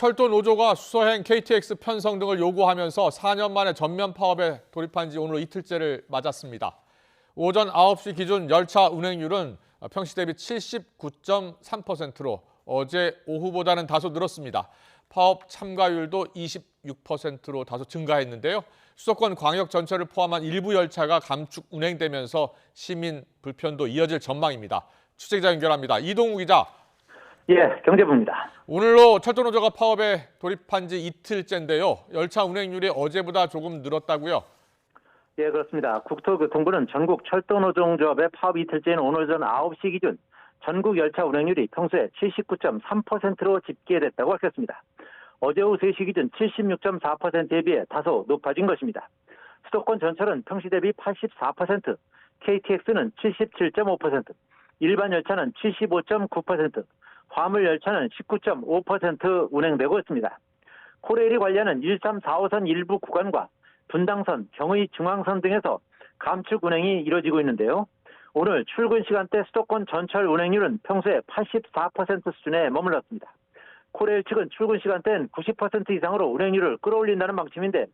철도 노조가 수서행 KTX 편성 등을 요구하면서 4년 만에 전면 파업에 돌입한 지 오늘 이틀째를 맞았습니다. 오전 9시 기준 열차 운행률은 평시 대비 79.3%로 어제 오후보다는 다소 늘었습니다. 파업 참가율도 26%로 다소 증가했는데요. 수도권 광역 전철을 포함한 일부 열차가 감축 운행되면서 시민 불편도 이어질 전망입니다. 취재기자 연결합니다. 이동우 기자. 예, 경제부입니다. 오늘로 철도노조가 파업에 돌입한 지 이틀째인데요. 열차 운행률이 어제보다 조금 늘었다고요? 예, 그렇습니다. 국토교통부는 전국 철도노동조합의 파업 이틀째인 오늘 전 9시 기준 전국 열차 운행률이 평소에 79.3%로 집계됐다고 밝혔습니다. 어제 오후 3시 기준 76.4%에 비해 다소 높아진 것입니다. 수도권 전철은 평시 대비 84%, KTX는 77.5%, 일반 열차는 75.9%, 화물 열차는 19.5% 운행되고 있습니다. 코레일이 관리하는 13, 4호선 일부 구간과 분당선, 경의 중앙선 등에서 감축 운행이 이뤄지고 있는데요. 오늘 출근 시간대 수도권 전철 운행률은 평소에 84% 수준에 머물렀습니다. 코레일 측은 출근 시간대는 90% 이상으로 운행률을 끌어올린다는 방침인데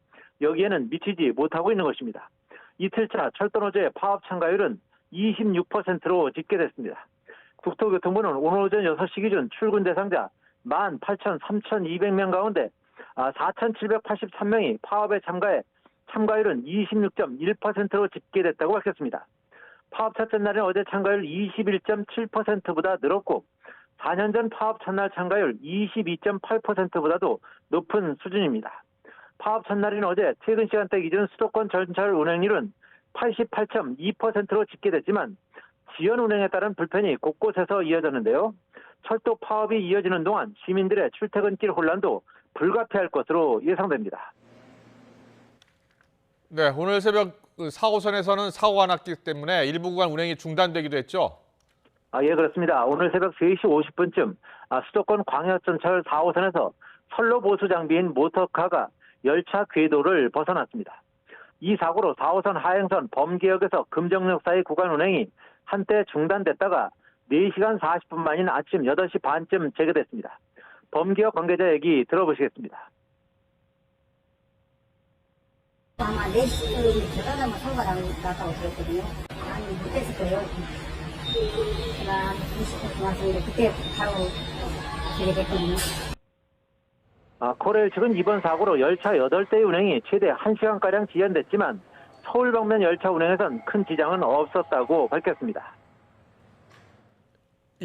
여기에는 미치지 못하고 있는 것입니다. 이틀차 철도노조의 파업 참가율은 26%로 집계됐습니다. 국토교통부는 오늘 오전 6시 기준 출근 대상자 18,3,200명 가운데 4,783명이 파업에 참가해 참가율은 26.1%로 집계됐다고 밝혔습니다. 파업 첫째 날인 어제 참가율 21.7%보다 늘었고 4년 전 파업 첫날 참가율 22.8%보다도 높은 수준입니다. 파업 첫날인 어제 퇴근 시간대 기준 수도권 전철 운행률은 88.2%로 집계됐지만 지연 운행에 따른 불편이 곳곳에서 이어졌는데요. 철도 파업이 이어지는 동안 시민들의 출퇴근길 혼란도 불가피할 것으로 예상됩니다. 네, 오늘 새벽 4호선에서는 사고가 났기 때문에 일부 구간 운행이 중단되기도 했죠? 예, 그렇습니다. 오늘 새벽 3시 50분쯤 수도권 광역전철 4호선에서 선로 보수 장비인 모터카가 열차 궤도를 벗어났습니다. 이 사고로 4호선 하행선 범기역에서 금정역 사이 구간 운행이 한때 중단됐다가 4시간 40분 만인 아침 8시 반쯤 재개됐습니다. 범기역 관계자 얘기 들어보시겠습니다. 아마 4시 들어가면 사고가 났다고 들었거든요. 아니, 못했을 거예요. 제가 20분 지났는데 그때 바로 재개됐거든요. 코레일 측은 이번 사고로 열차 8대의 운행이 최대 1시간가량 지연됐지만 서울 방면 열차 운행에선 큰 지장은 없었다고 밝혔습니다.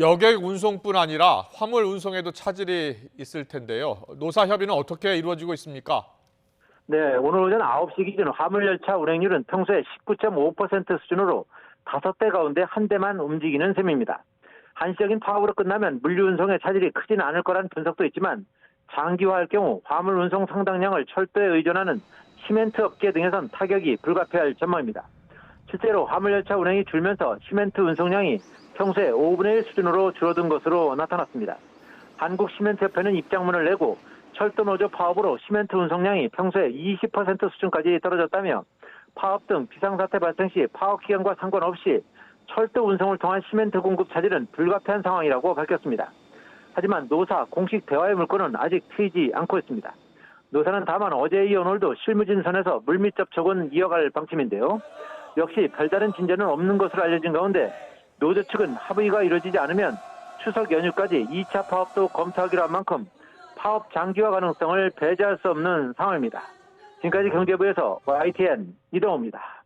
여객 운송뿐 아니라 화물 운송에도 차질이 있을 텐데요. 노사 협의는 어떻게 이루어지고 있습니까? 네, 오늘 오전 9시 기준 화물열차 운행률은 평소에 19.5% 수준으로 5대 가운데 1대만 움직이는 셈입니다. 한시적인 파업으로 끝나면 물류 운송의 차질이 크지는 않을 거란 분석도 있지만 장기화할 경우 화물 운송 상당량을 철도에 의존하는 시멘트 업계 등에선 타격이 불가피할 전망입니다. 실제로 화물열차 운행이 줄면서 시멘트 운송량이 평소에 5분의 1 수준으로 줄어든 것으로 나타났습니다. 한국시멘트협회는 입장문을 내고 철도노조 파업으로 시멘트 운송량이 평소에 20% 수준까지 떨어졌다며 파업 등 비상사태 발생 시 파업 기간과 상관없이 철도 운송을 통한 시멘트 공급 차질은 불가피한 상황이라고 밝혔습니다. 하지만 노사 공식 대화의 물꼬는 아직 트이지 않고 있습니다. 노사는 다만 어제에 이어 오늘도 실무진선에서 물밑 접촉은 이어갈 방침인데요. 역시 별다른 진전은 없는 것으로 알려진 가운데 노조 측은 합의가 이루어지지 않으면 추석 연휴까지 2차 파업도 검토하기로 한 만큼 파업 장기화 가능성을 배제할 수 없는 상황입니다. 지금까지 경제부에서 YTN 이동호입니다.